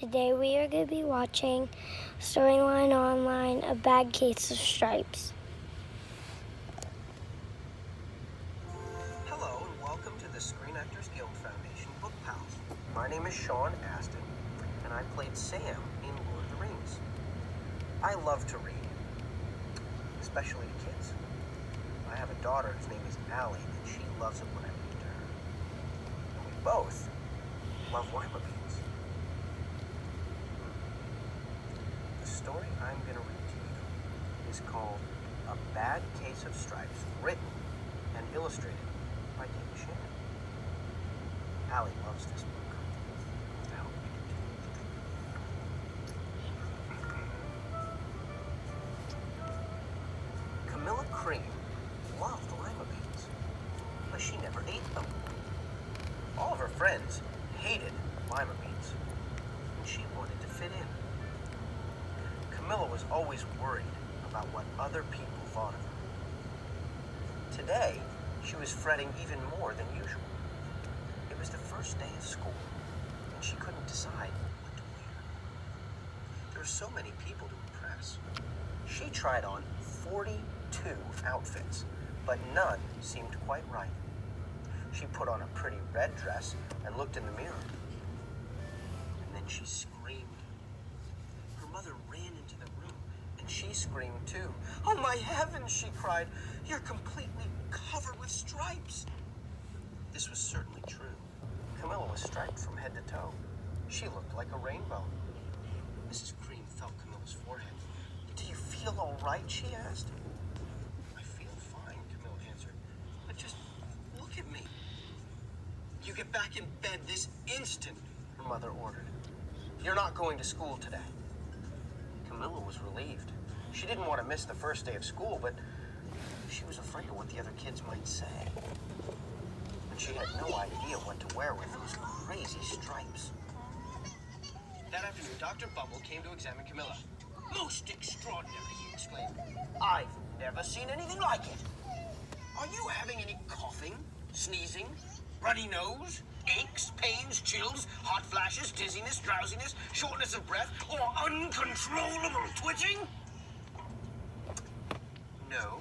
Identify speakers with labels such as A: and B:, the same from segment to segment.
A: Today we are going to be watching Storyline Online, A Bad Case of Stripes.
B: Hello and welcome to the Screen Actors Guild Foundation Book Pals. My name is Sean Astin, and I played Sam in Lord of the Rings. I love to read, especially to kids. I have a daughter whose name is Allie, and she loves it when I read to her. And we both love lima beans. The story I'm going to read to you is called A Bad Case of Stripes, written and illustrated by David Shannon. Allie loves this book. I hope you do too. Camilla Cream loved lima beans, but she never ate them. All of her friends hated lima beans, and she wanted to fit in. Camilla was always worried about what other people thought of her. Today, she was fretting even more than usual. It was the first day of school, and she couldn't decide what to wear. There were so many people to impress. She tried on 42 outfits, but none seemed quite right. She put on a pretty red dress and looked in the mirror. And then she screamed. Her mother ran into the room, and she screamed too. "Oh my heavens," she cried. "You're completely covered with stripes." This was certainly true. Camilla was striped from head to toe. She looked like a rainbow. Mrs. Cream felt Camilla's forehead. "Do you feel all right?" she asked. "I feel fine," Camilla answered. "But just look at me." "You get back in bed this instant," her mother ordered. "You're not going to school today." Camilla was relieved. She didn't want to miss the first day of school, but she was afraid of what the other kids might say. And she had no idea what to wear with those crazy stripes. That afternoon, Dr. Bumble came to examine Camilla. "Most extraordinary," he exclaimed. "I've never seen anything like it. Are you having any coughing, sneezing, runny nose, aches, pains, chills, hot flashes, dizziness, drowsiness, shortness of breath, or uncontrollable twitching?" "No,"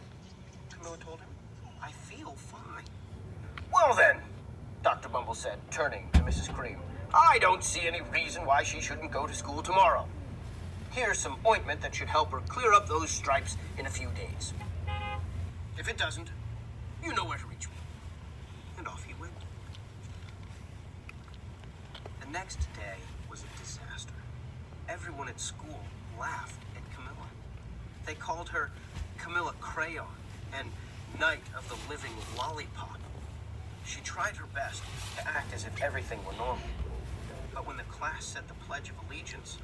B: Camilla told him. "I feel fine." "Well then," Dr. Bumble said, turning to Mrs. Cream, "I don't see any reason why she shouldn't go to school tomorrow. Here's some ointment that should help her clear up those stripes in a few days. If it doesn't, you know where to reach me." And off he went. The next day was a disaster. Everyone at school laughed at Camilla. They called her Camilla Crayon and Knight of the Living Lollipop. She tried her best to act as if everything were normal. But when the class said the Pledge of Allegiance,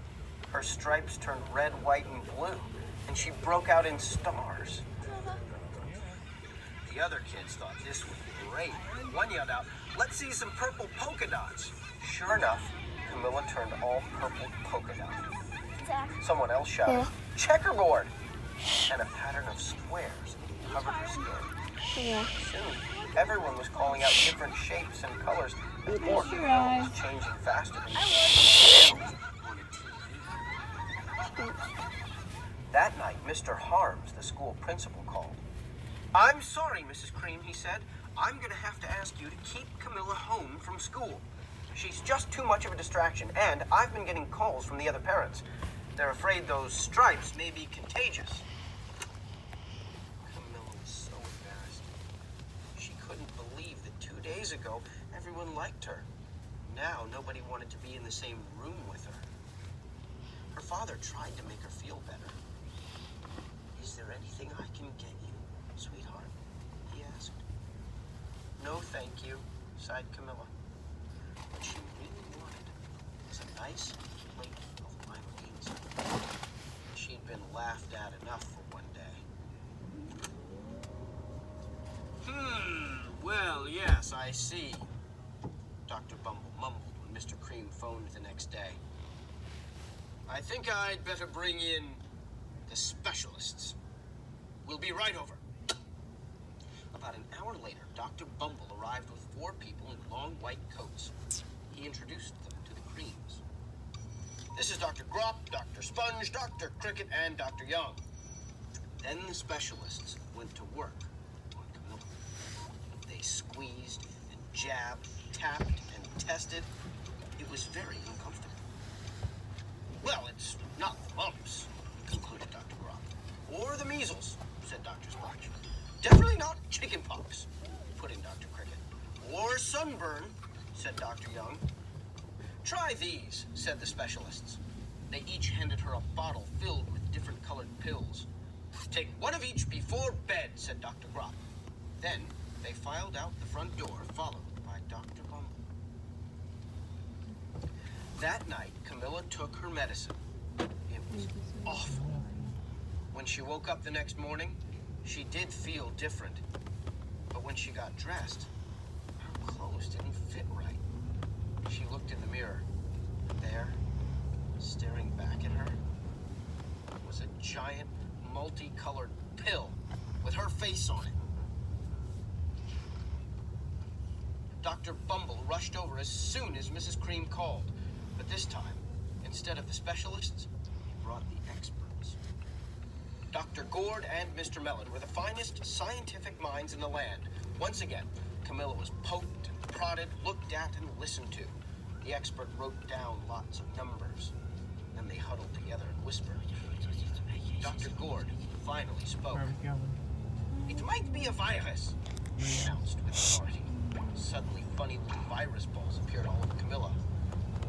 B: her stripes turned red, white, and blue, and she broke out in stars. The other kids thought this was great. One yelled out, "Let's see some purple polka dots." Sure enough, Camilla turned all purple polka dot. Someone else shouted, "Checkerboard!" And a pattern of squares covered her skin. Soon, everyone was calling out different shapes and colors. The poor girl was changing faster than she on a TV. That night, Mr. Harms, the school principal, called. "I'm sorry, Mrs. Cream," he said. "I'm going to have to ask you to keep Camilla home from school. She's just too much of a distraction, and I've been getting calls from the other parents. They're afraid those stripes may be contagious." Camilla was so embarrassed. She couldn't believe that 2 days ago, everyone liked her. Now, nobody wanted to be in the same room with her. Her father tried to make her feel better. "Is there anything I can get you, sweetheart?" he asked. "No, thank you," sighed Camilla. What she really wanted was a nice plate of lima beans. She'd been laughed at enough for one day. Well, yes, I see," Dr. Bumble mumbled when Mr. Cream phoned the next day. "I think I'd better bring in the specialists. We'll be right over." About an hour later, Dr. Bumble arrived with 4 people in long white coats. He introduced them to the Creams. This is Dr. Grop, Dr. Sponge, Dr. Cricket, and Dr. Young. Then the specialists went to work on Camilla. They squeezed and jabbed, tapped, and tested. It was very uncomfortable. Well, it's not the mumps, concluded Dr. Grop. Or the measles, said Dr. Sponge. Definitely not chicken pox, put in Dr. Cricket. Or sunburn, said Dr. Young. Try these, said the specialists. They each handed her a bottle filled with different colored pills. Take one of each before bed, said Dr. Grop. Then they filed out the front door, followed by Dr. Bumble. That night, Camilla took her medicine. It was awful. When she woke up the next morning, she did feel different. But when she got dressed, her clothes didn't fit right. She looked in the mirror. There, staring back at her, was a giant, multicolored pill with her face on it. Dr. Bumble rushed over as soon as Mrs. Cream called. But this time, instead of the specialists, he brought the experts. Dr. Gord and Mr. Mellon were the finest scientific minds in the land. Once again, Camilla was poked and prodded, looked at, and listened to. The expert wrote down lots of numbers. Then they huddled together and whispered. Dr. Gord finally spoke.
C: Where are we going?
B: It might be a virus, he announced with authority. Suddenly, funny little virus balls appeared all over Camilla.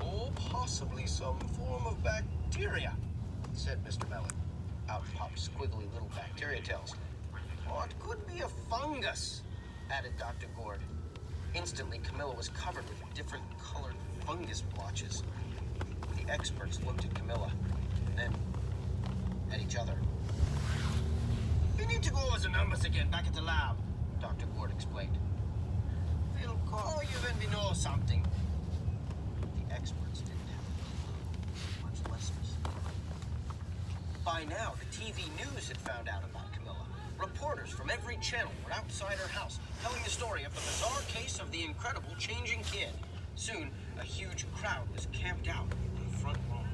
B: Oh, possibly some form of bacteria, said Mr. Mellon. Out popped squiggly little bacteria tails. Or it could be a fungus, added Dr. Gord. Instantly, Camilla was covered with different colored fungus blotches. The experts looked at Camilla, then at each other. We need to go over the numbers again back at the lab, Dr. Gord explained. We'll call you when we know something. The experts didn't have much less. By now, the TV news had found out about Camilla. Reporters from every channel were outside her house, telling the story of the bizarre case of the incredible changing kid. Soon, a huge crowd was camped out on the front lawn.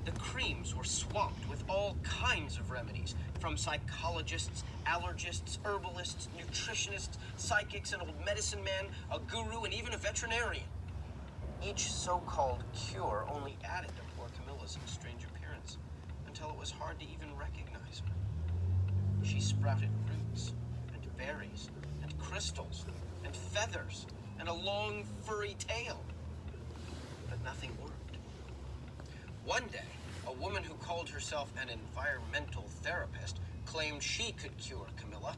B: The Creams were swamped with all kinds of remedies, from psychologists, allergists, herbalists, nutritionists, psychics, an old medicine man, a guru, and even a veterinarian. Each so-called cure only added to poor Camilla's strange appearance, until it was hard to even recognize her. She sprouted roots, and berries, and crystals, and feathers, and a long, furry tail. But nothing worked. One day, a woman who called herself an environmental therapist claimed she could cure Camilla.